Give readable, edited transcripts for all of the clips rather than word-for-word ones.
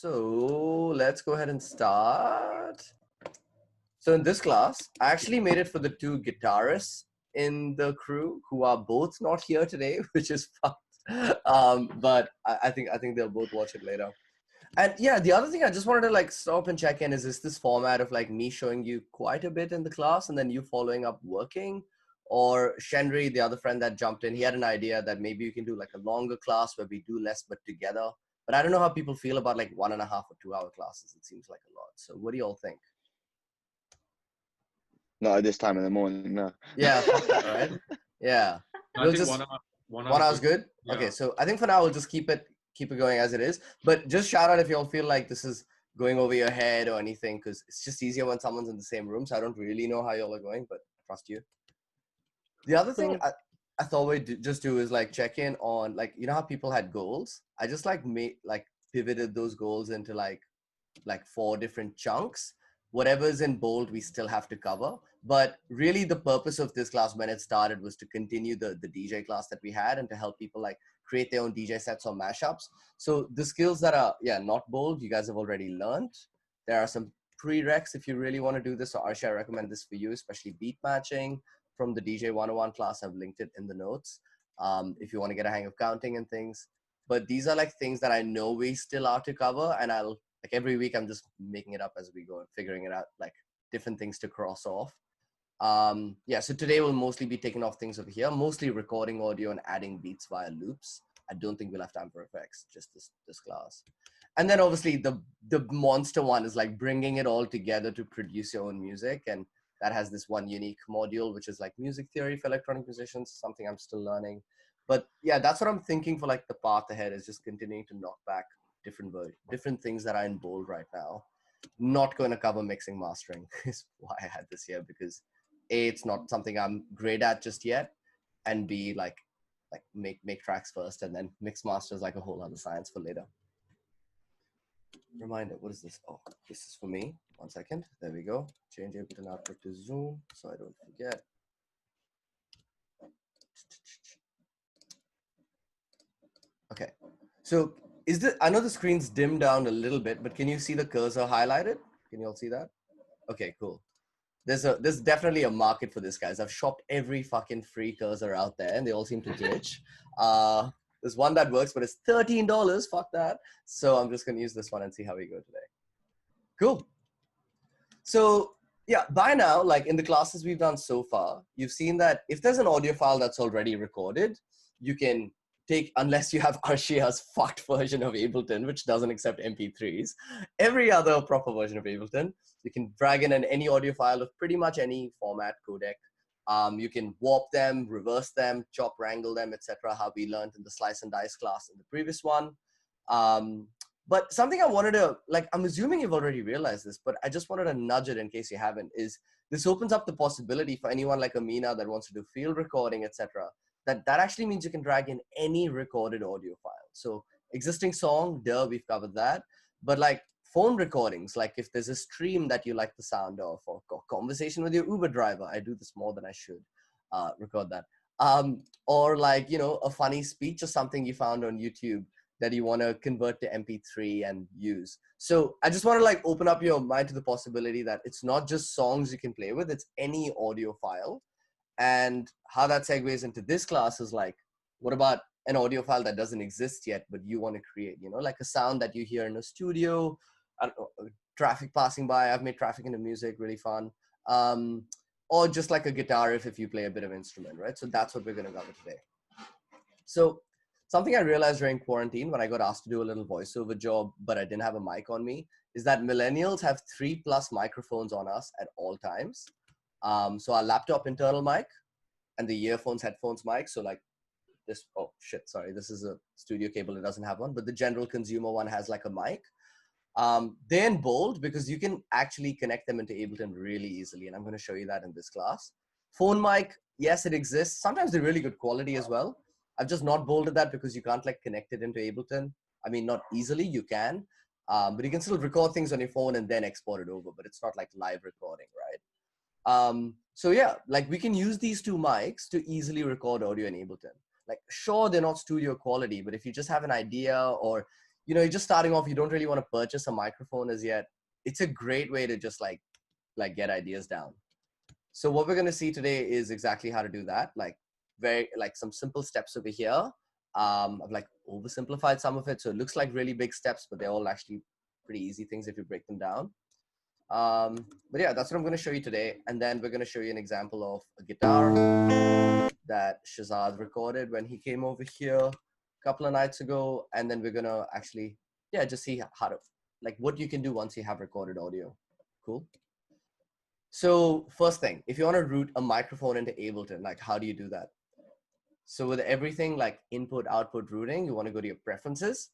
So let's go ahead and start. So in this class, I actually made it for the two guitarists in the crew who are both not here today, which is fun. But I think they'll both watch it later. And yeah, the other thing I just wanted to like stop and check in is this format of like me showing you quite a bit in the class and then you following up working? Or Shenry, the other friend that jumped in, he had an idea that maybe you can do like a longer class where we do less but together. But I don't know how people feel about like 1.5 or 2 hour classes. It seems like a lot. So what do you all think? Not at this time in the morning, no. Yeah, fuck that, right? Yeah. I think 1 hour. 1 hour's good? Yeah. Okay, so I think for now we'll just keep it going as it is. But just shout out if you all feel like this is going over your head or anything, because it's just easier when someone's in the same room. So I don't really know how y'all are going, but I trust you. The other thing I thought we'd just do is like check in on like, you know how people had goals? I just like pivoted those goals into like 4 different chunks. Whatever's in bold, we still have to cover. But really the purpose of this class when it started was to continue the DJ class that we had and to help people like create their own DJ sets or mashups. So the skills that are, not bold, you guys have already learned. There are some prereqs if you really want to do this. So Arshi, I recommend this for you, especially beat matching from the DJ 101 class. I've linked it in the notes if you want to get a hang of counting and things. But these are like things that I know we still are to cover, and I'll like every week I'm just making it up as we go and figuring it out, like different things to cross off. So today we'll mostly be taking off things over here, mostly recording audio and adding beats via loops. I don't think we'll have time for effects, just this class. And then obviously the monster one is like bringing it all together to produce your own music. And that has this one unique module, which is like music theory for electronic musicians, something I'm still learning. But yeah, that's what I'm thinking for like the path ahead, is just continuing to knock back different things that are in bold right now. Not going to cover mixing mastering is why I had this here, because A, it's not something I'm great at just yet, and B, like make tracks first and then mix masters like a whole other science for later. Reminder, what is this? Oh, this is for me. 1 second. There we go. Change Ableton output to zoom so I don't forget. Okay, so I know the screen's dimmed down a little bit, but can you see the cursor highlighted? Can you all see that? Okay, cool. There's definitely a market for this, guys. I've shopped every fucking free cursor out there and they all seem to glitch. There's one that works, but it's $13. Fuck that. So I'm just gonna use this one and see how we go today. Cool. So yeah, by now, like in the classes we've done so far, you've seen that if there's an audio file that's already recorded, you can take, unless you have Arshiya's fucked version of Ableton, which doesn't accept MP3s, every other proper version of Ableton, you can drag in any audio file of pretty much any format, codec. You can warp them, reverse them, chop, wrangle them, etc. How we learned in the slice and dice class in the previous one. But something I wanted to, like, I'm assuming you've already realized this, but I just wanted to nudge it in case you haven't, is this opens up the possibility for anyone like Amina that wants to do field recording, etc. That actually means you can drag in any recorded audio file. So existing song, we've covered that. But like phone recordings, like if there's a stream that you like the sound of, or conversation with your Uber driver, I do this more than I should record that. Or like, you know, a funny speech or something you found on YouTube that you want to convert to MP3 and use. So I just want to like open up your mind to the possibility that it's not just songs you can play with, it's any audio file. And how that segues into this class is like, what about an audio file that doesn't exist yet, but you want to create, you know, like a sound that you hear in a studio, I don't know, traffic passing by. I've made traffic into music, really fun. Or just like a guitar riff if you play a bit of instrument, right? So that's what we're going to cover today. So something I realized during quarantine when I got asked to do a little voiceover job, but I didn't have a mic on me, is that millennials have 3+ microphones on us at all times. So our laptop internal mic and the earphones, headphones mic. So like this, oh shit, sorry. This is a studio cable. It doesn't have one, but the general consumer one has like a mic. They're in bold because you can actually connect them into Ableton really easily. And I'm going to show you that in this class. Phone mic, yes, it exists. Sometimes they're really good quality as well. I've just not bolded that because you can't like connect it into Ableton. I mean, not easily, you can, but you can still record things on your phone and then export it over, but it's not like live recording, right? So yeah, like we can use these 2 mics to easily record audio in Ableton. Like, sure, they're not studio quality, but if you just have an idea or you're just starting off, you don't really want to purchase a microphone as yet, it's a great way to just like get ideas down. So what we're going to see today is exactly how to do that. Like some simple steps over here. I've like oversimplified some of it. So it looks like really big steps, but they're all actually pretty easy things if you break them down. But yeah, that's what I'm going to show you today. And then we're going to show you an example of a guitar that Shahzad recorded when he came over here a couple of nights ago. And then we're going to actually, yeah, just see how to, like what you can do once you have recorded audio. Cool. So first thing, if you want to route a microphone into Ableton, like how do you do that? So with everything like input, output routing, you want to go to your preferences,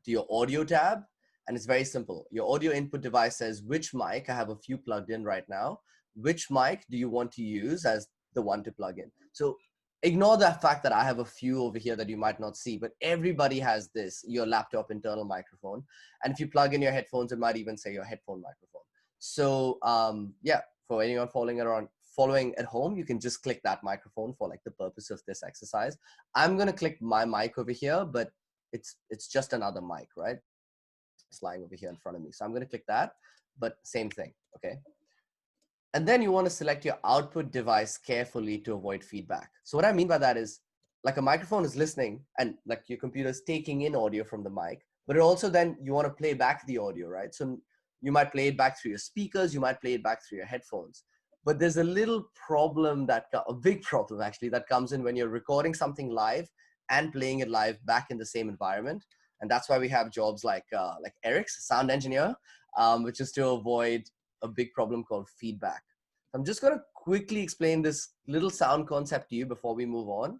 to your audio tab, and it's very simple. Your audio input device says which mic, I have a few plugged in right now, which mic do you want to use as the one to plug in? So ignore the fact that I have a few over here that you might not see, but everybody has this, your laptop internal microphone. And if you plug in your headphones, it might even say your headphone microphone. So yeah, for anyone following at home, you can just click that microphone for like the purpose of this exercise. I'm going to click my mic over here, but it's just another mic, right? It's lying over here in front of me. So I'm going to click that, but same thing. Okay. And then you want to select your output device carefully to avoid feedback. So what I mean by that is like a microphone is listening and like your computer is taking in audio from the mic, but it also then you want to play back the audio, right? So you might play it back through your speakers, you might play it back through your headphones. But there's a little problem a big problem actually, that comes in when you're recording something live and playing it live back in the same environment. And that's why we have jobs like Eric's, sound engineer, which is to avoid a big problem called feedback. I'm just going to quickly explain this little sound concept to you before we move on.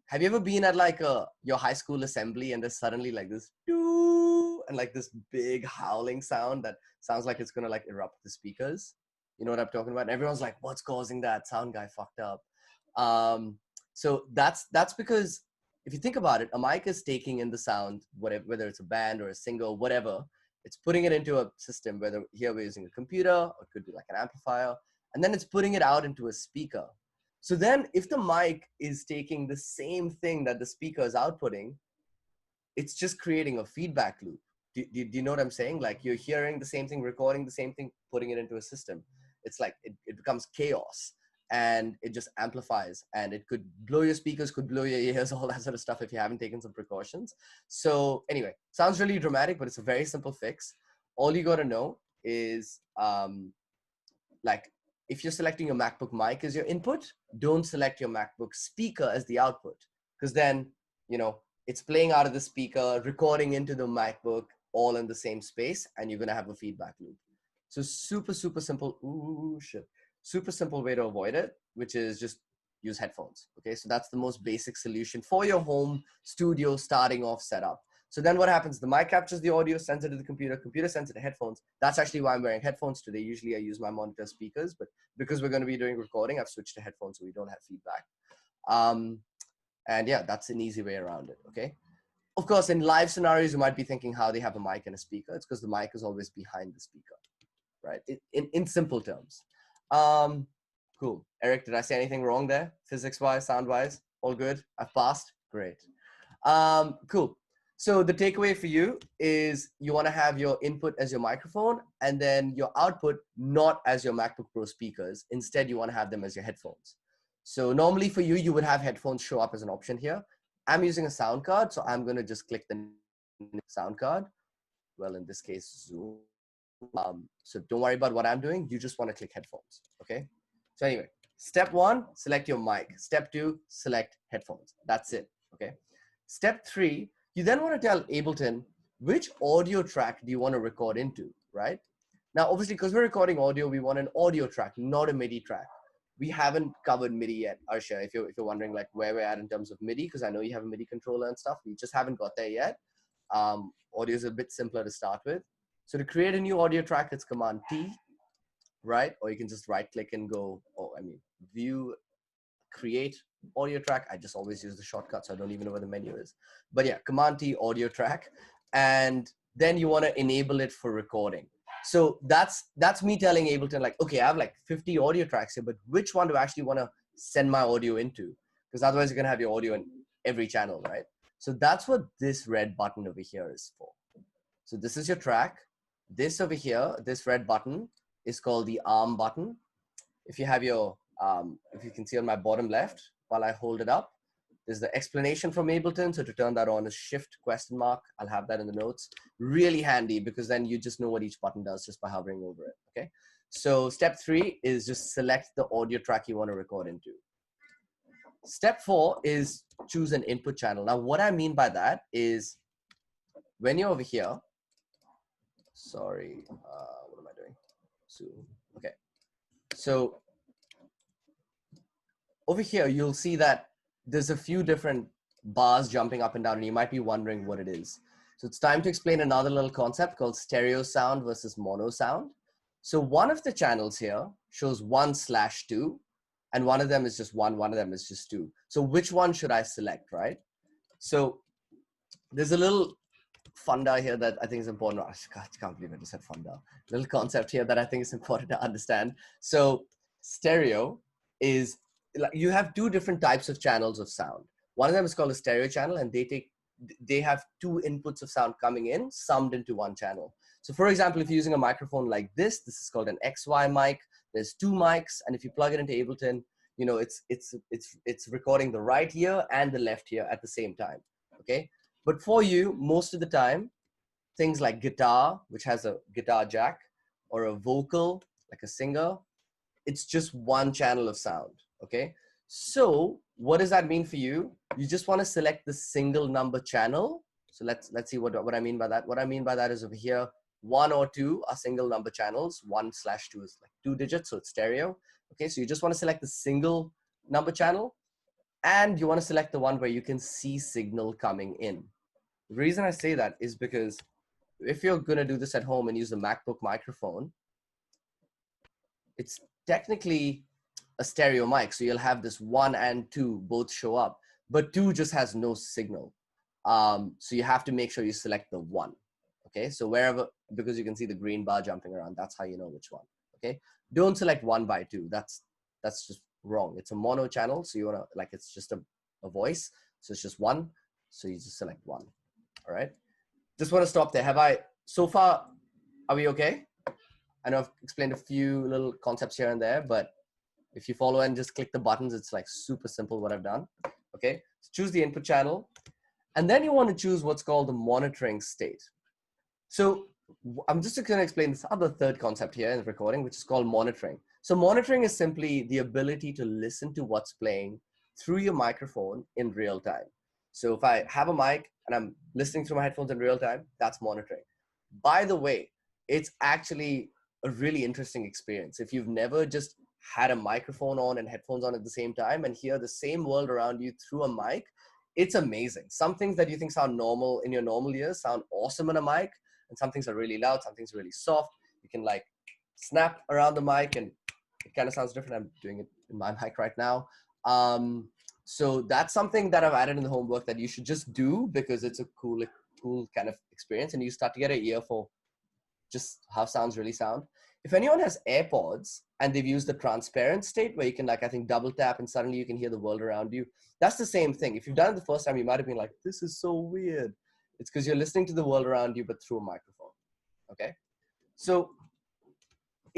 Have you ever been at like your high school assembly and there's suddenly like this doo and like this big howling sound that sounds like it's going to like erupt the speakers? You know what I'm talking about? And everyone's like, what's causing that? Sound guy fucked up. So that's because if you think about it, a mic is taking in the sound, whether it's a band or a singer or whatever, it's putting it into a system, whether here we're using a computer or it could be like an amplifier, and then it's putting it out into a speaker. So then if the mic is taking the same thing that the speaker is outputting, it's just creating a feedback loop. Do you know what I'm saying? Like you're hearing the same thing, recording the same thing, putting it into a system. It's like, it becomes chaos and it just amplifies and it could blow your speakers, could blow your ears, all that sort of stuff if you haven't taken some precautions. So anyway, sounds really dramatic, but it's a very simple fix. All you got to know is like, if you're selecting your MacBook mic as your input, don't select your MacBook speaker as the output, because then, it's playing out of the speaker, recording into the MacBook, all in the same space, and you're going to have a feedback loop. So super, super simple. Ooh, shit. Super simple way to avoid it, which is just use headphones. Okay, so that's the most basic solution for your home studio starting off setup. So then what happens? The mic captures the audio, sends it to the computer, computer sends it to headphones. That's actually why I'm wearing headphones today. Usually I use my monitor speakers, but because we're going to be doing recording, I've switched to headphones so we don't have feedback. And yeah, that's an easy way around it, okay? Of course, in live scenarios, you might be thinking how they have a mic and a speaker. It's because the mic is always behind the speaker, right? In simple terms. Cool. Eric, did I say anything wrong there? Physics-wise, sound-wise? All good? I've passed? Great. Cool. So the takeaway for you is you want to have your input as your microphone and then your output not as your MacBook Pro speakers. Instead, you want to have them as your headphones. So normally for you, you would have headphones show up as an option here. I'm using a sound card, so I'm going to just click the sound card. Well, in this case, Zoom. So don't worry about what I'm doing. You just want to click headphones, okay? So anyway, step 1, select your mic. Step 2, select headphones. That's it, okay? Step 3, you then want to tell Ableton which audio track do you want to record into, right? Now, obviously, because we're recording audio, we want an audio track, not a MIDI track. We haven't covered MIDI yet, Arsha, if you're wondering like where we're at in terms of MIDI, because I know you have a MIDI controller and stuff. We just haven't got there yet. Audio is a bit simpler to start with. So to create a new audio track, it's Command T, right? Or you can just right click and go, view, create audio track. I just always use the shortcut, so I don't even know where the menu is. But yeah, Command T, audio track. And then you want to enable it for recording. So that's me telling Ableton like, okay, I have like 50 audio tracks here, but which one do I actually want to send my audio into? Because otherwise you're going to have your audio in every channel, right? So that's what this red button over here is for. So this is your track. This over here, this red button is called the arm button. If you have your, if you can see on my bottom left, while I hold it up, there's the explanation from Ableton. So to turn that on is Shift ? I'll have that in the notes. Really handy because then you just know what each button does just by hovering over it, okay? So step 3 is just select the audio track you want to record into. Step 4 is choose an input channel. Now, what I mean by that is when you're over here, sorry, what am I doing? So, okay. So over here, you'll see that there's a few different bars jumping up and down, and you might be wondering what it is. So it's time to explain another little concept called stereo sound versus mono sound. So one of the channels here shows 1/2, and one of them is just 1, one of them is just 2. So which one should I select, right? So there's a little funda here that I think is important. Oh, I can't believe I just said funda. Little concept here that I think is important to understand. So stereo is, you have 2 different types of channels of sound. One of them is called a stereo channel, and they have 2 inputs of sound coming in, summed into one channel. So for example, if you're using a microphone like this is called an XY mic. There's 2 mics, and if you plug it into Ableton, you know, it's recording the right ear and the left ear at the same time, okay? But for you, most of the time, things like guitar, which has a guitar jack, or a vocal, like a singer, it's just one channel of sound, okay? So what does that mean for you? You just want to select the single number channel. So let's see what I mean by that. What I mean by that is over here, 1 or 2 are single number channels. 1/2 is like 2 digits, so it's stereo. Okay, so you just want to select the single number channel, and you want to select the one where you can see signal coming in. The reason I say that is because if you're going to do this at home and use a MacBook microphone, it's technically a stereo mic. So you'll have this 1 and 2 both show up, but 2 just has no signal. So you have to make sure you select the 1. Okay, so wherever, because you can see the green bar jumping around, that's how you know which one. Okay, don't select 1/2. That's just wrong. It's a mono channel, so you want to, like, it's just a voice, so it's just 1. So you just select 1. All right, just want to stop there. So far, are we okay? I know I've explained a few little concepts here and there, but if you follow and just click the buttons, it's like super simple what I've done. Okay, so choose the input channel, and then you want to choose what's called the monitoring state. So I'm just going to explain this other third concept here in recording, which is called monitoring. So monitoring is simply the ability to listen to what's playing through your microphone in real time. So if I have a mic and I'm listening through my headphones in real time, that's monitoring. By the way, it's actually a really interesting experience. If you've never just had a microphone on and headphones on at the same time and hear the same world around you through a mic, it's amazing. Some things that you think sound normal in your normal ears sound awesome on a mic, and some things are really loud, some things are really soft. You can like snap around the mic and it kind of sounds different. I'm doing it in my mic right now. So that's something that I've added in the homework that you should just do because it's a cool kind of experience, and you start to get an ear for just how sounds really sound. If anyone has AirPods and they've used the transparent state where you can, like, I think double tap and suddenly you can hear the world around you, that's the same thing. If you've done it the first time, you might have been like, this is so weird. It's because you're listening to the world around you, but through a microphone, okay? So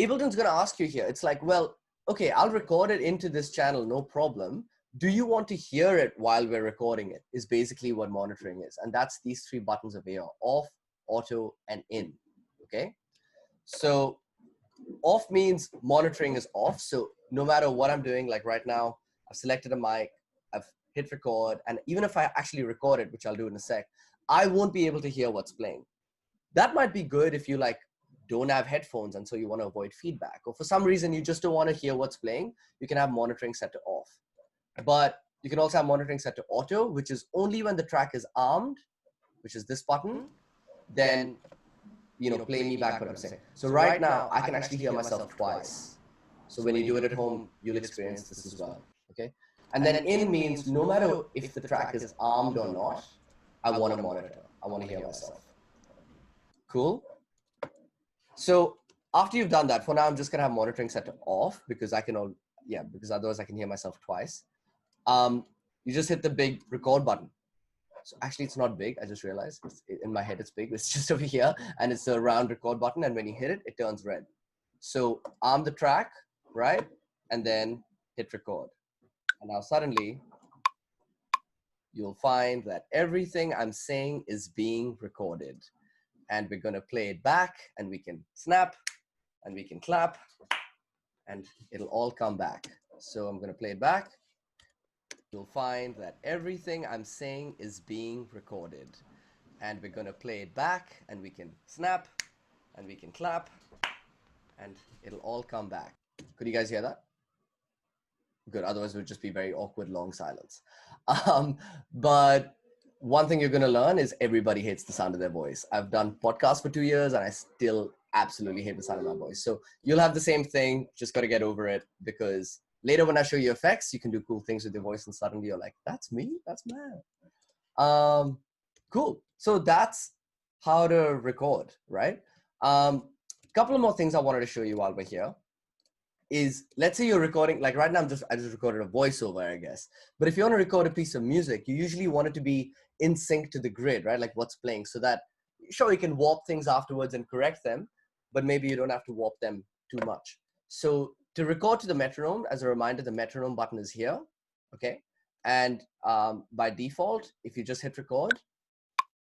Ableton's gonna ask you here, it's like, well, okay, I'll record it into this channel, no problem. Do you want to hear it while we're recording it is basically what monitoring is. And that's these 3 buttons over here, off, auto, and in, okay? So off means monitoring is off. So no matter what I'm doing, like right now, I've selected a mic, I've hit record, and even if I actually record it, which I'll do in a sec, I won't be able to hear what's playing. That might be good if you like don't have headphones and so you want to avoid feedback, or for some reason you just don't want to hear what's playing. You can have monitoring set to off, but you can also have monitoring set to auto, which is only when the track is armed, which is this button, then you know, play me back what I'm saying. So right now I can actually hear myself twice. So when you do it at home, you'll experience this as well, okay? And then in means no matter if the track is armed or not, I want to monitor. I want to hear myself. Cool. So after you've done that, for now, I'm just going to have monitoring set to off because because otherwise I can hear myself twice. You just hit the big record button. So actually it's not big. I just realized in my head it's big. It's just over here and it's a round record button. And when you hit it, it turns red. So arm the track, right? And then hit record. And now suddenly you'll find that everything I'm saying is being recorded. And we're gonna play it back and we can snap and we can clap and it'll all come back. So I'm gonna play it back. You'll find that everything I'm saying is being recorded. And we're gonna play it back and we can snap and we can clap and it'll all come back. Could you guys hear that? Good, otherwise it would just be very awkward, long silence. But one thing you're gonna learn is everybody hates the sound of their voice. I've done podcasts for 2 years and I still absolutely hate the sound of my voice. So you'll have the same thing, just gotta get over it, because later when I show you effects, you can do cool things with your voice and suddenly you're like, that's me, that's mad. Cool, so that's how to record, right? Couple of more things I wanted to show you while we're here is, let's say you're recording, like right now I just recorded a voiceover, I guess. But if you want to record a piece of music, you usually want it to be in sync to the grid, right? Like what's playing, so that, sure, you can warp things afterwards and correct them, but maybe you don't have to warp them too much. So to record to the metronome, as a reminder, the metronome button is here, okay? And by default, if you just hit record,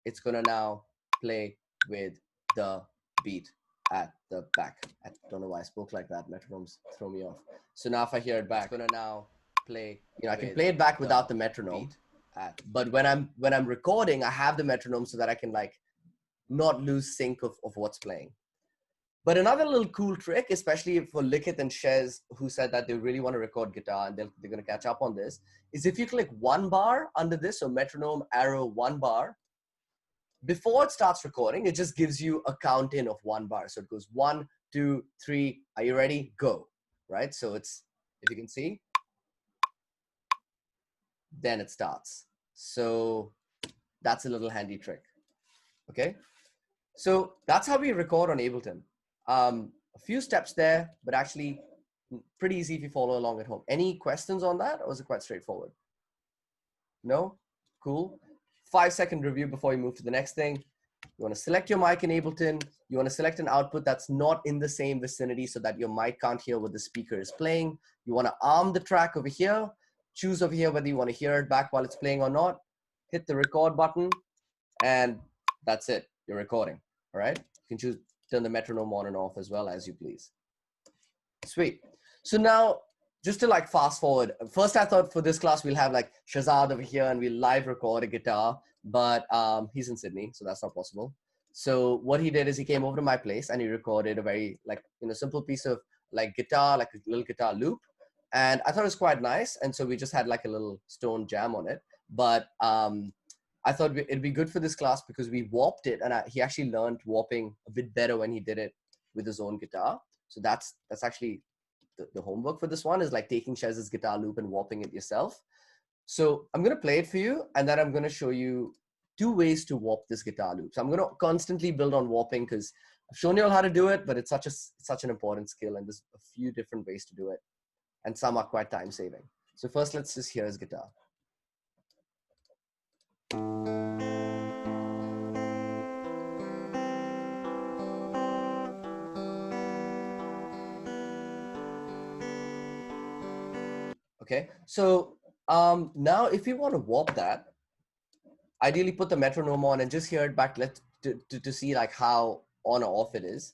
it's gonna now play with the beat at the back. I don't know why I spoke like that. Metronomes throw me off. So now if I hear it back, I'm gonna now play, I can play it back without the metronome. But when I'm recording, I have the metronome so that I can like not lose sync of what's playing. But another little cool trick, especially for Likith and Shez, who said that they really want to record guitar and they're gonna catch up on this, is if you click one bar under this, so metronome arrow one bar, before it starts recording, it just gives you a count in of one bar. So it goes 1, 2, 3. Are you ready? Go. Right? So it's, if you can see, then it starts. So that's a little handy trick. Okay. So that's how we record on Ableton. A few steps there, but actually pretty easy if you follow along at home. Any questions on that, or is it quite straightforward? No? Cool. 5-second review before you move to the next thing. You want to select your mic in Ableton. You want to select an output that's not in the same vicinity so that your mic can't hear what the speaker is playing. You want to arm the track over here. Choose over here whether you want to hear it back while it's playing or not. Hit the record button, and that's it. You're recording. All right. You can choose, turn the metronome on and off as well as you please. Sweet. So now, just to like fast forward, first I thought for this class we'll have like Shahzad over here and we'll live record a guitar, but he's in Sydney, so that's not possible. So what he did is he came over to my place and he recorded a very like, simple piece of like guitar, like a little guitar loop. And I thought it was quite nice. And so we just had like a little stone jam on it. But I thought it'd be good for this class because we warped it, and he actually learned warping a bit better when he did it with his own guitar. So that's actually the homework for this one, is like taking Shez's guitar loop and warping it yourself. So I'm going to play it for you, and then I'm going to show you 2 ways to warp this guitar loop. So I'm going to constantly build on warping because I've shown you all how to do it, but it's such an important skill, and there's a few different ways to do it, and some are quite time saving. So first, let's just hear his guitar. Okay, so now if you want to warp that, ideally put the metronome on and just hear it back to see like how on or off it is.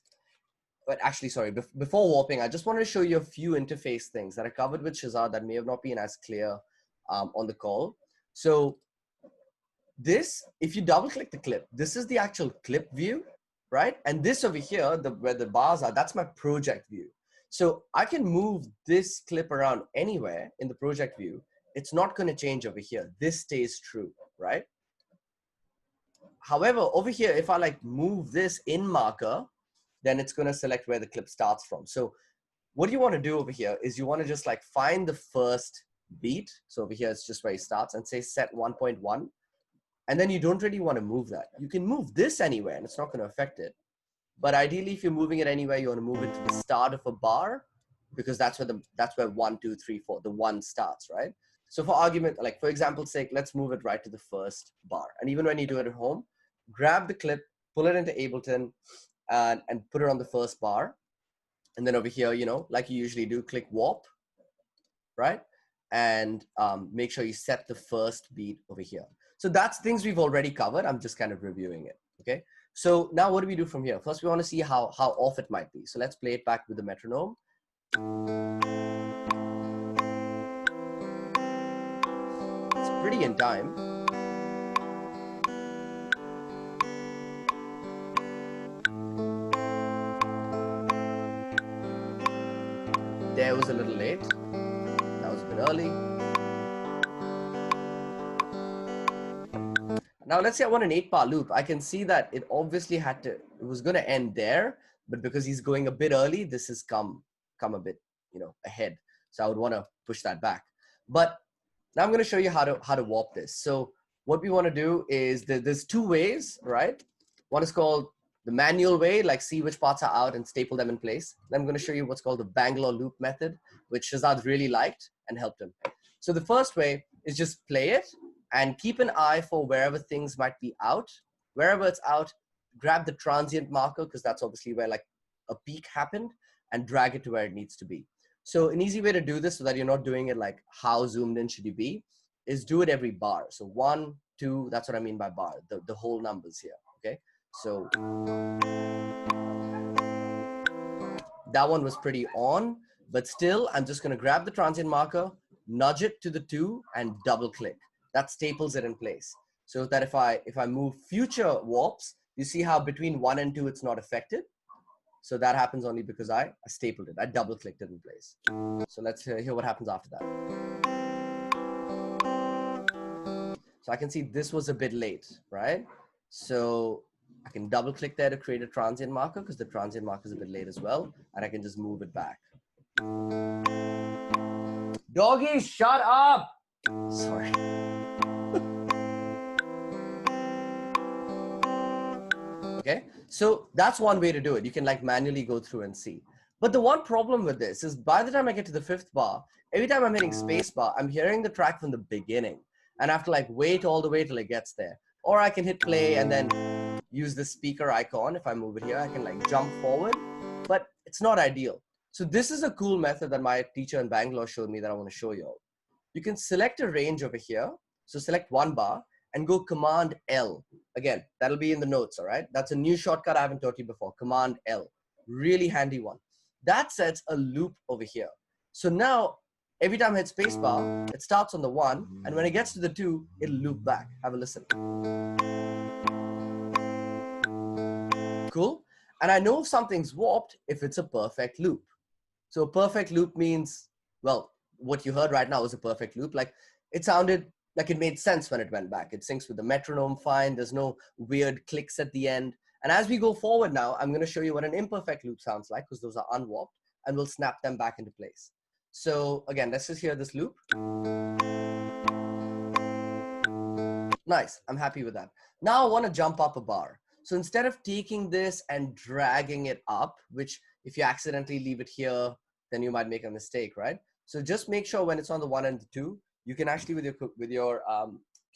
But actually, sorry, before warping, I just wanted to show you a few interface things that I covered with Shahzad that may have not been as clear on the call. So this, if you double click the clip, this is the actual clip view, right? And this over here, where the bars are, that's my project view. So I can move this clip around anywhere in the project view. It's not going to change over here. This stays true, right? However, over here, if I like move this in marker, then it's going to select where the clip starts from. So what you want to do over here is you want to just like find the first beat. So over here, it's just where it starts, and say set 1.1. And then you don't really want to move that. You can move this anywhere and it's not going to affect it. But ideally, if you're moving it anywhere, you want to move it to the start of a bar, because that's where 1, 2, 3, 4, the 1 starts, right? So for argument, like for example's sake, let's move it right to the first bar. And even when you do it at home, grab the clip, pull it into Ableton, and put it on the first bar. And then over here, you know, like you usually do, click warp, right? And make sure you set the first beat over here. So that's things we've already covered. I'm just kind of reviewing it, okay? So now what do we do from here? First, we want to see how off it might be. So let's play it back with the metronome. It's pretty in time. There was a little late. That was a bit early. Now let's say I want an 8-bar loop. I can see that it obviously had to, it was going to end there, but because he's going a bit early, this has come a bit, you know, ahead. So I would want to push that back. But now I'm going to show you how to warp this. So what we want to do is there's two ways, right? One is called the manual way, like see which parts are out and staple them in place. Then I'm going to show you what's called the Bangalore Loop Method, which Shezad really liked and helped him. So the first way is just play it and keep an eye for wherever things might be out. Wherever it's out, grab the transient marker, because that's obviously where like a peak happened, and drag it to where it needs to be. So an easy way to do this so that you're not doing it like how zoomed in should you be is do it every bar. So 1, 2, that's what I mean by bar, the whole numbers here, okay? So that one was pretty on, but still I'm just gonna grab the transient marker, nudge it to the 2 and double click. That staples it in place. So that if I move future warps, you see how between 1 and 2 it's not affected? So that happens only because I stapled it. I double clicked it in place. So let's hear what happens after that. So I can see this was a bit late, right? So I can double click there to create a transient marker because the transient marker is a bit late as well. And I can just move it back. Doggy, shut up! Sorry. Okay, so that's one way to do it. You can like manually go through and see. But the one problem with this is by the time I get to the 5th bar, every time I'm hitting space bar, I'm hearing the track from the beginning. And I have to like wait all the way till it gets there. Or I can hit play and then use the speaker icon. If I move it here, I can like jump forward, but it's not ideal. So this is a cool method that my teacher in Bangalore showed me that I want to show you all. You can select a range over here. So select 1 bar and go Command L. Again, that'll be in the notes, all right? That's a new shortcut I haven't taught you before, Command L. Really handy one. That sets a loop over here. So now, every time I hit spacebar, it starts on the 1, and when it gets to the 2, it'll loop back. Have a listen. Cool? And I know if something's warped if it's a perfect loop. So a perfect loop means, well, what you heard right now is a perfect loop. Like it sounded like it made sense when it went back. It syncs with the metronome fine. There's no weird clicks at the end. And as we go forward now, I'm going to show you what an imperfect loop sounds like because those are unwarped, and we'll snap them back into place. So again, let's just hear this loop. Nice, I'm happy with that. Now I want to jump up a bar. So instead of taking this and dragging it up, which if you accidentally leave it here, then you might make a mistake, right? So just make sure when it's on the 1 and the 2, you can actually with your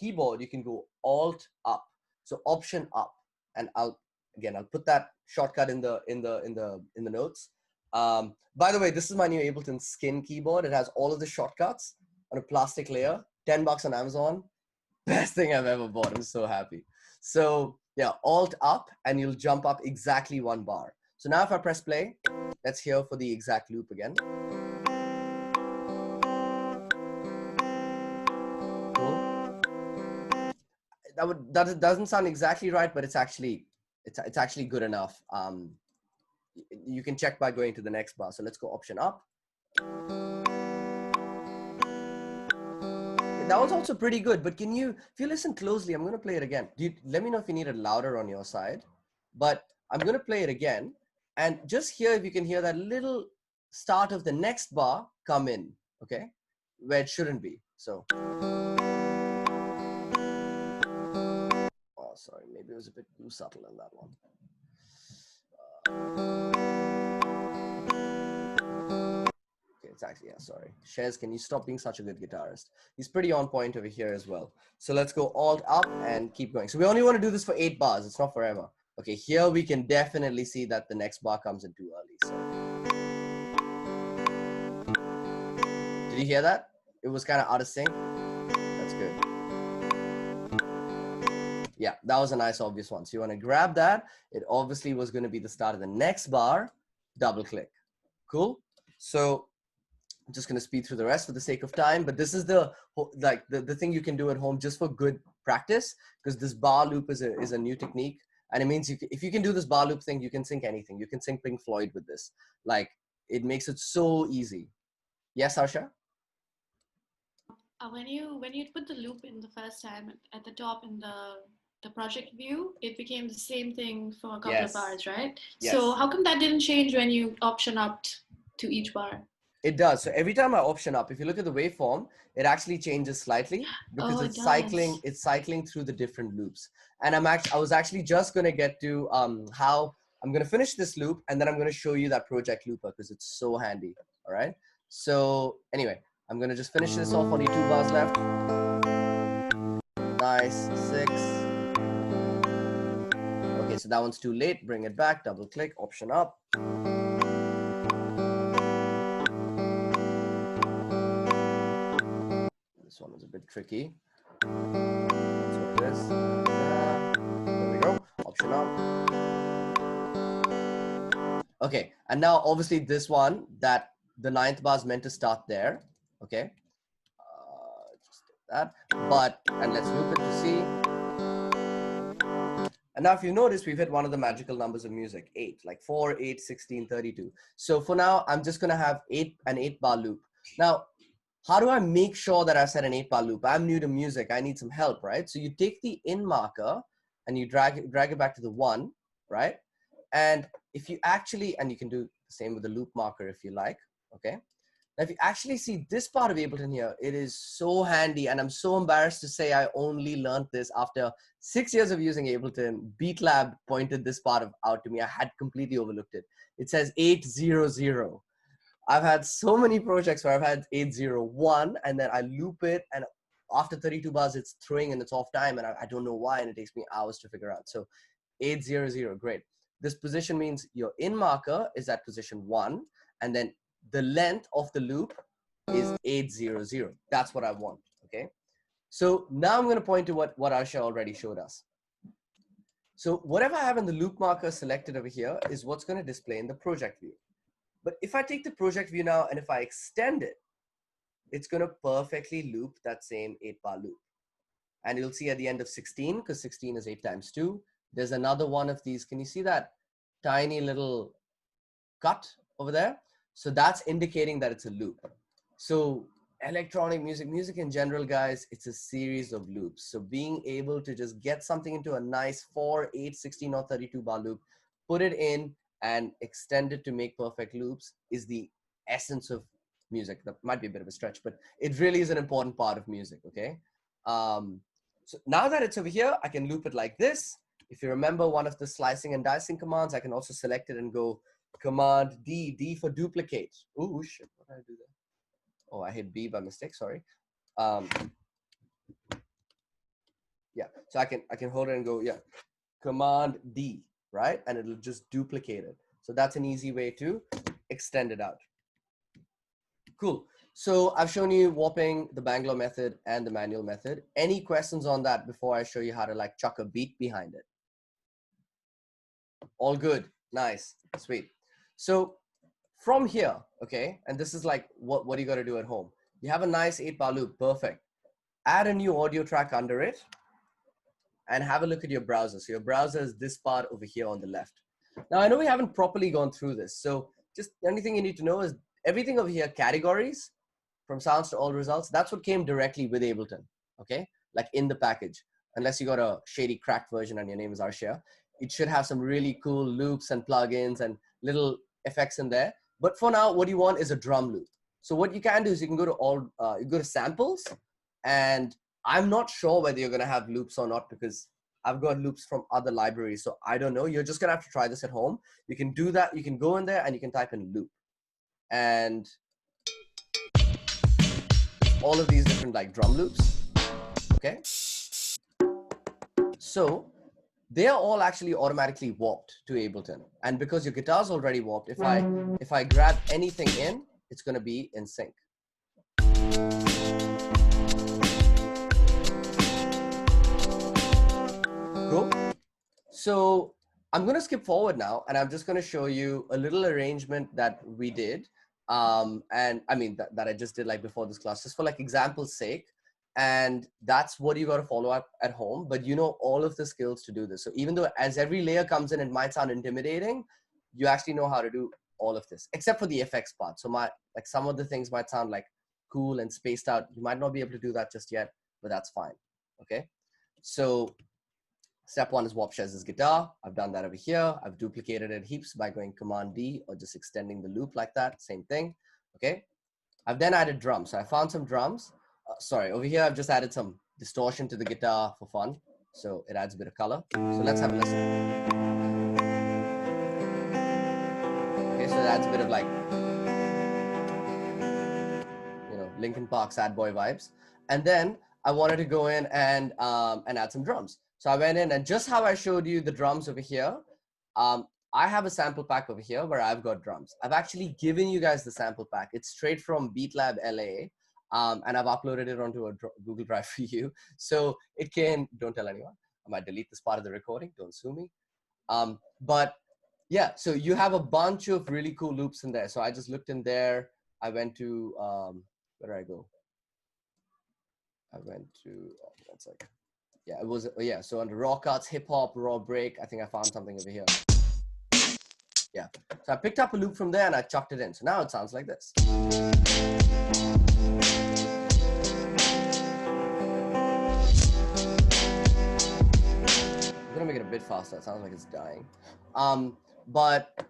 keyboard, you can go Alt up. So Option up, and I'll put that shortcut in the notes. By the way, this is my new Ableton Skin keyboard. It has all of the shortcuts on a plastic layer. $10 on Amazon. Best thing I've ever bought. I'm so happy. So yeah, Alt up, and you'll jump up exactly 1 bar. So now if I press play, let's hear for the exact loop again. Cool. That doesn't sound exactly right, but it's actually good enough. You can check by going to the next bar. So let's go Option up. That was also pretty good, but if you listen closely, I'm going to play it again. Let me know if you need it louder on your side, but I'm going to play it again, and just hear if you can hear that little start of the next bar come in, okay, where it shouldn't be. So, oh, sorry, maybe it was a bit too subtle in that one. Okay, it's actually, yeah, sorry. Shez, can you stop being such a good guitarist? He's pretty on point over here as well. So let's go alt up and keep going. So we only want to do this for 8 bars. It's not forever. Okay, here we can definitely see that the next bar comes in too early. So. Did you hear that? It was kind of out of sync. That's good. Yeah, that was a nice obvious one. So you want to grab that. It obviously was going to be the start of the next bar. Double click. Cool. So I'm just going to speed through the rest for the sake of time. But this is the thing you can do at home just for good practice, because this bar loop is a new technique. And it means if you can do this bar loop thing, you can sync anything. You can sync Pink Floyd with this. Like, it makes it so easy. Yes, Harsha? When you put the loop in the first time at the top in the project view, it became the same thing for a couple of bars, right? Yes. So how come that didn't change when you option up to each bar? It does. So every time I option up, if you look at the waveform, it actually changes slightly because it's cycling through the different loops. And I was actually just going to get to how I'm going to finish this loop, and then I'm going to show you that project looper because it's so handy. All right. So anyway, I'm going to just finish this off. Only 2 bars left. Nice. 6. Okay, so that one's too late. Bring it back. Double click. Option up. This one was a bit tricky. That's what it is. There we go. Option up. Okay, and now obviously this one, that the 9th bar is meant to start there. Okay, just that. And let's loop it to see. And now if you notice, we've hit one of the magical numbers of music, 8, like 4, 8, 16, 32. So for now, I'm just gonna have an 8 bar loop. Now, how do I make sure that I set an 8 bar loop? I'm new to music. I need some help, right? So you take the in marker and you drag it back to the 1, right? And if you actually, and you can do the same with the loop marker if you like, okay? Now, if you actually see this part of Ableton here, it is so handy. And I'm so embarrassed to say I only learned this after 6 years of using Ableton. BeatLab pointed this part out to me. I had completely overlooked it. It says 800. I've had so many projects where I've had 801 and then I loop it, and after 32 bars, it's throwing and it's off time, and I don't know why, and it takes me hours to figure out. So 800, great. This position means your in marker is at position 1, and then the length of the loop is 800. That's what I want, okay? So now I'm going to point to what Arsha already showed us. So whatever I have in the loop marker selected over here is what's going to display in the project view. But if I take the project view now and if I extend it, it's going to perfectly loop that same 8 bar loop. And you'll see at the end of 16, because 16 is 8 times 2, there's another one of these. Can you see that tiny little cut over there? So that's indicating that it's a loop. So electronic music in general, guys, it's a series of loops. So being able to just get something into a nice 4, 8, 16 or 32 bar loop, put it in and extend it to make perfect loops is the essence of music. That might be a bit of a stretch, but it really is an important part of music, okay? So now that it's over here, I can loop it like this. If you remember one of the slicing and dicing commands, I can also select it and go Command D, D for duplicate. Ooh, shit, what did I do there? Oh, I hit B by mistake, sorry. Yeah, so I can hold it and go, yeah, Command D, right? And it'll just duplicate it. So that's an easy way to extend it out. Cool. So I've shown you warping, the Bangalore method, and the manual method. Any questions on that before I show you how to like chuck a beat behind it? All good. Nice. Sweet. So from here, okay, and this is like what you got to do at home. You have a nice 8 bar loop. Perfect. Add a new audio track under it and have a look at your browser. So your browser is this part over here on the left. Now, I know we haven't properly gone through this. So just the only thing you need to know is everything over here, categories, from sounds to all results, that's what came directly with Ableton, okay? Like in the package, unless you got a shady cracked version and your name is Arsha, it should have some really cool loops and plugins and little effects in there. But for now, what you want is a drum loop. So what you can do is you can go to you go to samples, and I'm not sure whether you're gonna have loops or not because I've got loops from other libraries. So I don't know, you're just gonna have to try this at home. You can do that, you can go in there and you can type in loop. And all of these different like drum loops. Okay. So they are all actually automatically warped to Ableton. And because your guitar is already warped, if I grab anything in, it's going to be in sync. Cool. So I'm going to skip forward now, and I'm just going to show you a little arrangement that we did. And I mean, that I just did like before this class, just for like example's sake. And that's what you got to follow up at home, but you know all of the skills to do this. So even though as every layer comes in, it might sound intimidating, you actually know how to do all of this, except for the effects part. So like some of the things might sound like cool and spaced out. You might not be able to do that just yet, but that's fine. Okay. So step one is warp Shez's guitar. I've done that over here. I've duplicated it heaps by going Command D or just extending the loop like that. Same thing. Okay. I've then added drums. So I found some drums. Sorry, over here I've just added some distortion to the guitar for fun. So it adds a bit of color. So let's have a listen. Okay, so it adds a bit of like, you know, Linkin Park sad boy vibes. And then I wanted to go in and add some drums. So I went in, and just how I showed you the drums over here, I have a sample pack over here where I've got drums. I've actually given you guys the sample pack. It's straight from BeatLab LA. And I've uploaded it onto a Google Drive for you. So it can, don't tell anyone. I might delete this part of the recording, don't sue me. But yeah, so you have a bunch of really cool loops in there. So I just looked in there. I went to, where did I go? I went to, oh, one second. Yeah, it was, yeah. So under raw cuts, hip hop, raw break, I think I found something over here. Yeah, so I picked up a loop from there and I chucked it in. So now it sounds like this. I'm gonna make it a bit faster. It sounds like it's dying. But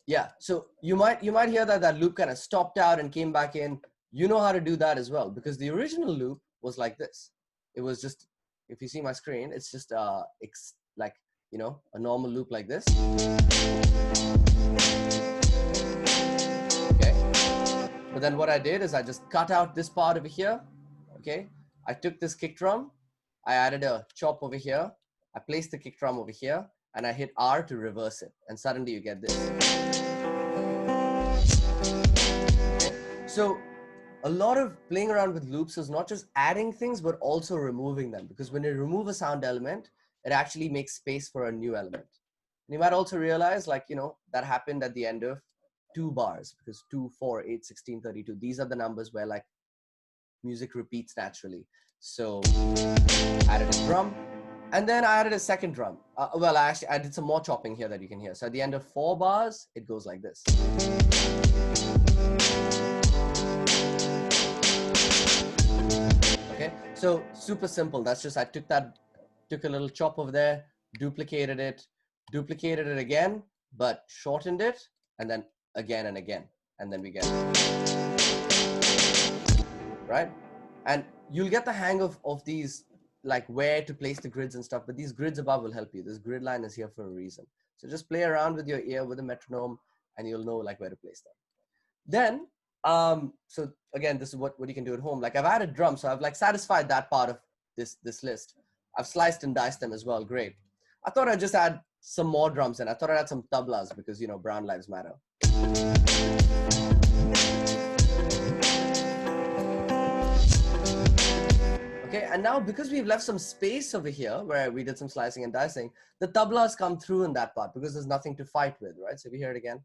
yeah, so you might hear that loop kind of stopped out and came back in. You know how to do that as well, because the original loop was like this. It was just, if you see my screen, it's just like, you know, a normal loop like this. Okay. But then what I did is I just cut out this part over here. Okay. I took this kick drum, I added a chop over here. I placed the kick drum over here, and I hit R to reverse it. And suddenly you get this. Okay. So a lot of playing around with loops is not just adding things, but also removing them. Because when you remove a sound element, it actually makes space for a new element. And you might also realize, like, you know, that happened at the end of 2 bars, because 2, 4, 8, 16, 32. These are the numbers where like music repeats naturally. So I added a drum. And then I added a second drum. Well, I did some more chopping here that you can hear. So at the end of 4 bars, it goes like this. Okay, so super simple. That's just, I took a little chop over there, duplicated it again, but shortened it, and then again and again. And then we get it. Right? And you'll get the hang of these, like where to place the grids and stuff, but these grids above will help you. This grid line is here for a reason. So just play around with your ear with a metronome and you'll know like where to place them. Then, so again, this is what you can do at home. Like I've added drums, so I've like satisfied that part of this list. I've sliced and diced them as well, great. I thought I'd just add some more drums and I thought I'd add some tablas because, you know, brown lives matter. Okay, and now because we've left some space over here where we did some slicing and dicing, the tablas come through in that part because there's nothing to fight with, right? So if you hear it again.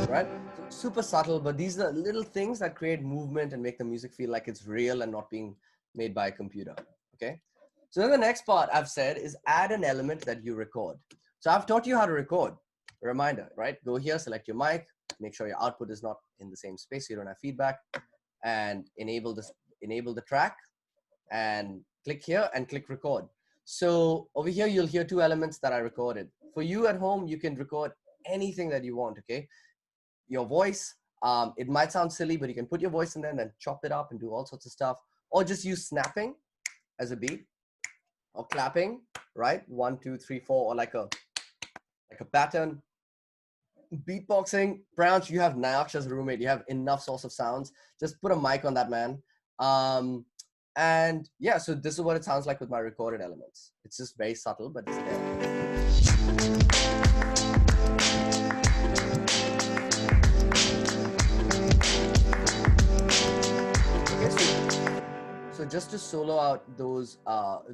Right? So super subtle, but these are little things that create movement and make the music feel like it's real and not being made by a computer, okay? So then the next part I've said is add an element that you record. So I've taught you how to record. A reminder, right? Go here, select your mic, make sure your output is not in the same space so you don't have feedback, and enable the track, and click here and click record. So over here you'll hear 2 elements that I recorded. For you at home, you can record anything that you want, okay? Your voice, it might sound silly, but you can put your voice in there and then chop it up and do all sorts of stuff, or just use snapping as a beat, or clapping, right? 1, 2, 3, 4, or like a pattern. beatboxing, Pranch, you have Nayaksha as a roommate. You have enough source of sounds. Just put a mic on that man. And yeah, so this is what it sounds like with my recorded elements. It's just very subtle, but it's there. So just to solo out those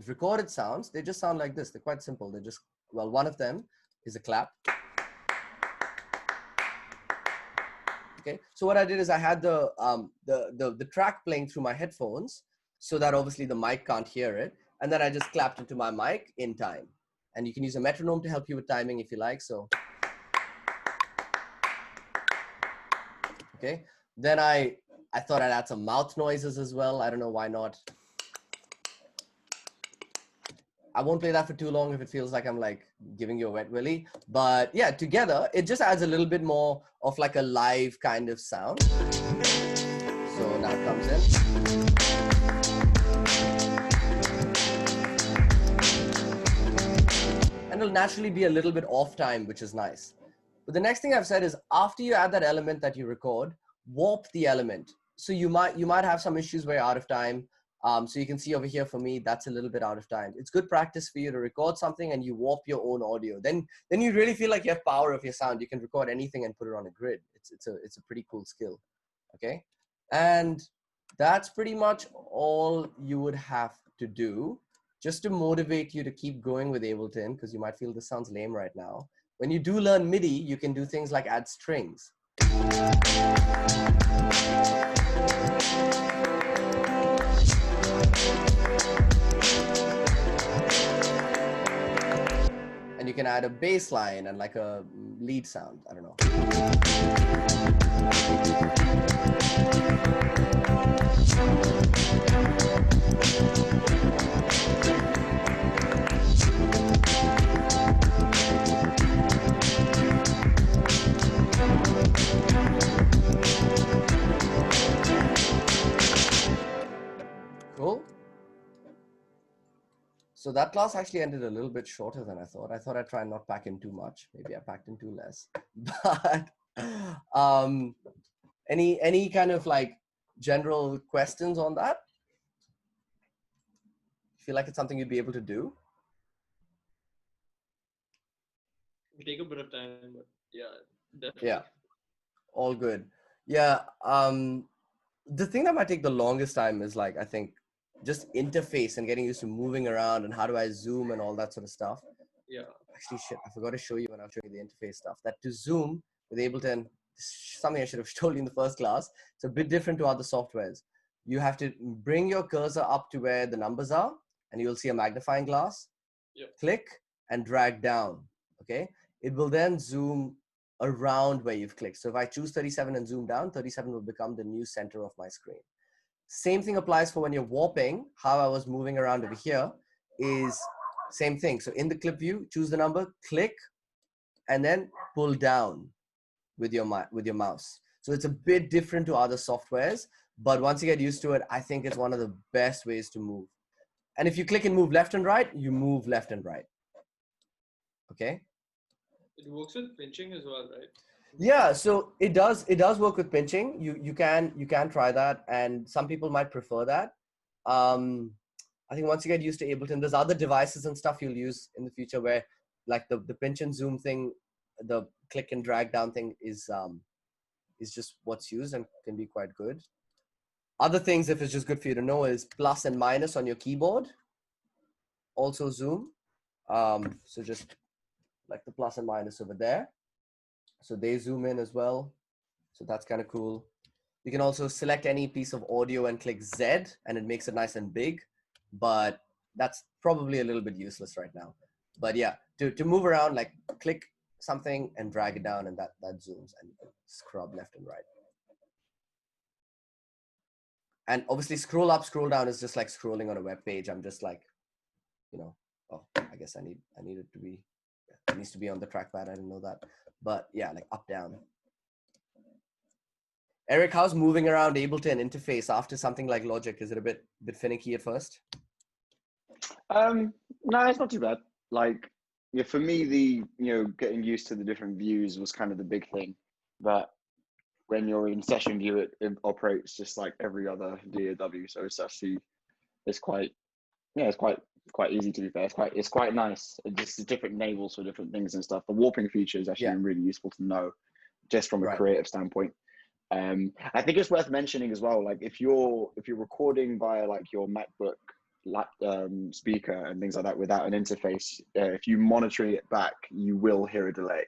recorded sounds, they just sound like this. They're quite simple. They're just, well, one of them is a clap. Okay, so what I did is I had the track playing through my headphones so that obviously the mic can't hear it. And then I just clapped into my mic in time. And you can use a metronome to help you with timing if you like. So, okay. Then I thought I'd add some mouth noises as well. I don't know why not. I won't play that for too long if it feels like I'm like giving you a wet willy. But yeah, together, it just adds a little bit more of like a live kind of sound. So now it comes in. And it'll naturally be a little bit off time, which is nice. But the next thing I've said is after you add that element that you record, warp the element. So you might have some issues where you're out of time. So you can see over here for me, that's a little bit out of time. It's good practice for you to record something and you warp your own audio. Then you really feel like you have power of your sound. You can record anything and put it on a grid. It's a pretty cool skill. Okay. And that's pretty much all you would have to do just to motivate you to keep going with Ableton, because you might feel this sounds lame right now. When you do learn MIDI, you can do things like add strings. And you can add a bass line and like a lead sound. I don't know. Cool. So that class actually ended a little bit shorter than I thought. I thought I'd try and not pack in too much. Maybe I packed in too less. But any kind of like general questions on that? Feel like it's something you'd be able to do? It'll take a bit of time, but yeah, definitely. Yeah, all good. Yeah, the thing that might take the longest time is like, I think, just interface and getting used to moving around and how do I zoom and all that sort of stuff. Yeah. Actually, shit, I forgot to show you when I was showing you the interface stuff. That to zoom with Ableton, something I should have told you in the first class. It's a bit different to other softwares. You have to bring your cursor up to where the numbers are, and you'll see a magnifying glass. Yep. Click and drag down. Okay. It will then zoom around where you've clicked. So if I choose 37 and zoom down, 37 will become the new center of my screen. Same thing applies for when you're warping. How I was moving around over here is same thing. So in the clip view, choose the number, click, and then pull down with your mouse. So it's a bit different to other softwares, but once you get used to it, I think it's one of the best ways to move. And if you click and move left and right, you move left and right. Okay. It works with pinching as well, right? Yeah, so it does work with pinching. You can try that, and some people might prefer that. I think once you get used to Ableton, there's other devices and stuff you'll use in the future where like the pinch and zoom thing, the click and drag down thing is just what's used and can be quite good. Other things, if it's just good for you to know, is plus and minus on your keyboard. Also zoom. So just like the plus and minus over there. So they zoom in as well. So that's kind of cool. You can also select any piece of audio and click Z and it makes it nice and big, but that's probably a little bit useless right now. But yeah, to move around, like click something and drag it down and that zooms and you can scrub left and right. And obviously scroll up, scroll down is just like scrolling on a web page. I'm just like, you know, oh, I guess I need it to be, it needs to be on the trackpad. I didn't know that. But yeah, like up, down. Eric, how's moving around Ableton interface after something like Logic? Is it a bit finicky at first? No, it's not too bad. Like yeah, for me, getting used to the different views was kind of the big thing. But when you're in session view, it operates just like every other DAW. So it's quite easy, to be fair. It's quite nice. It's just different navels for different things and stuff. The warping feature is actually really useful to know, just from a creative standpoint. I think it's worth mentioning as well, like if you're recording via like your MacBook speaker and things like that without an interface, if you monitor it back, you will hear a delay.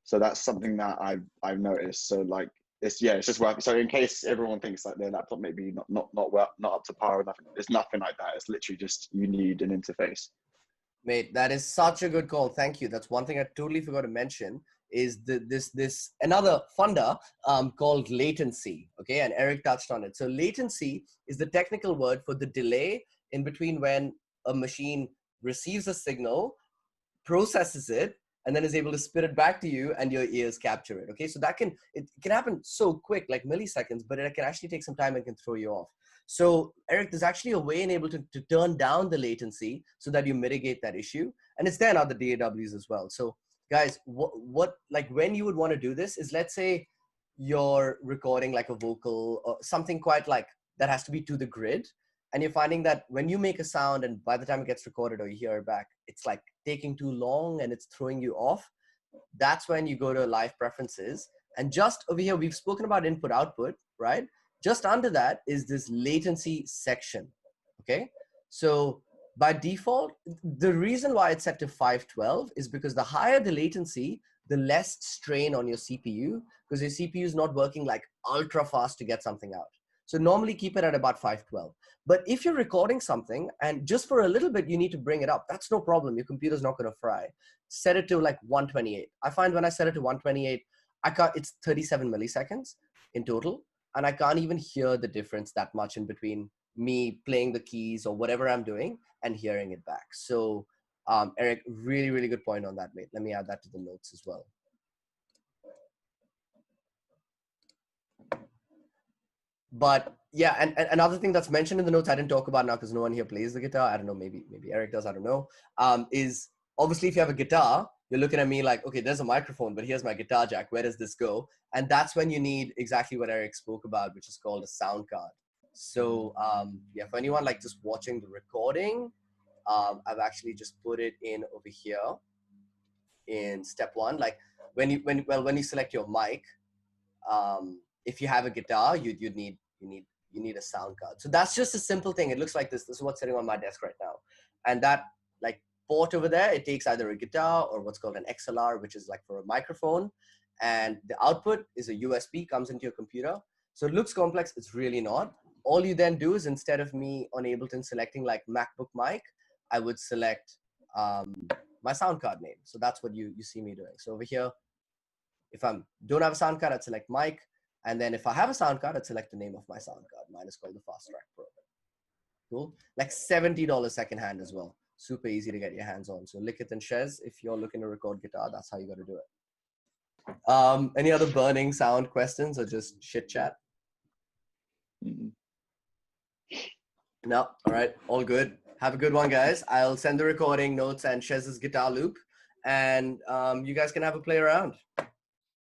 So that's something that I've noticed. So like it's just worth. So in case everyone thinks like their laptop may be not up to par or nothing, it's nothing like that. It's literally just you need an interface. Mate, that is such a good call. Thank you. That's one thing I totally forgot to mention is this another funder called latency. Okay, and Eric touched on it. So latency is the technical word for the delay in between when a machine receives a signal, processes it, and then is able to spit it back to you and your ears capture it. Okay, so it can happen so quick, like milliseconds, but it can actually take some time and can throw you off. So Eric, there's actually a way in Ableton to turn down the latency so that you mitigate that issue. And it's there in other DAWs as well. So guys, what like when you would want to do this is, let's say you're recording like a vocal or something quite like that has to be to the grid. And you're finding that when you make a sound and by the time it gets recorded or you hear it back, it's like taking too long and it's throwing you off. That's when you go to live preferences. And just over here, we've spoken about input output, right? Just under that is this latency section, okay? So by default, the reason why it's set to 512 is because the higher the latency, the less strain on your CPU, because your CPU is not working like ultra fast to get something out. So normally keep it at about 512. But if you're recording something and just for a little bit, you need to bring it up, that's no problem. Your computer's not going to fry. Set it to like 128. I find when I set it to 128, it's 37 milliseconds in total. And I can't even hear the difference that much in between me playing the keys or whatever I'm doing and hearing it back. So Eric, really, really good point on that, mate. Let me add that to the notes as well. But yeah, and another thing that's mentioned in the notes I didn't talk about now because no one here plays the guitar. I don't know, maybe Eric does, I don't know. Is obviously if you have a guitar, you're looking at me like, okay, there's a microphone, but here's my guitar jack. Where does this go? And that's when you need exactly what Eric spoke about, which is called a sound card. So yeah, for anyone like just watching the recording, I've actually just put it in over here in step one. Like when you select your mic, if you have a guitar, you need a sound card. So that's just a simple thing. It looks like this. This is what's sitting on my desk right now. And that like port over there, it takes either a guitar or what's called an XLR, which is like for a microphone. And the output is a USB, comes into your computer. So it looks complex. It's really not. All you then do is instead of me on Ableton selecting like MacBook mic, I would select my sound card name. So that's what you see me doing. So over here, if I don't have a sound card, I'd select mic. And then if I have a sound card, I'd select the name of my sound card. Mine is called the Fast Track Pro. Cool. Like $70 secondhand as well. Super easy to get your hands on. So Likith and Shez, if you're looking to record guitar, that's how you got to do it. Any other burning sound questions or just chit chat? No. All right. All good. Have a good one, guys. I'll send the recording notes and Shez's guitar loop, and you guys can have a play around.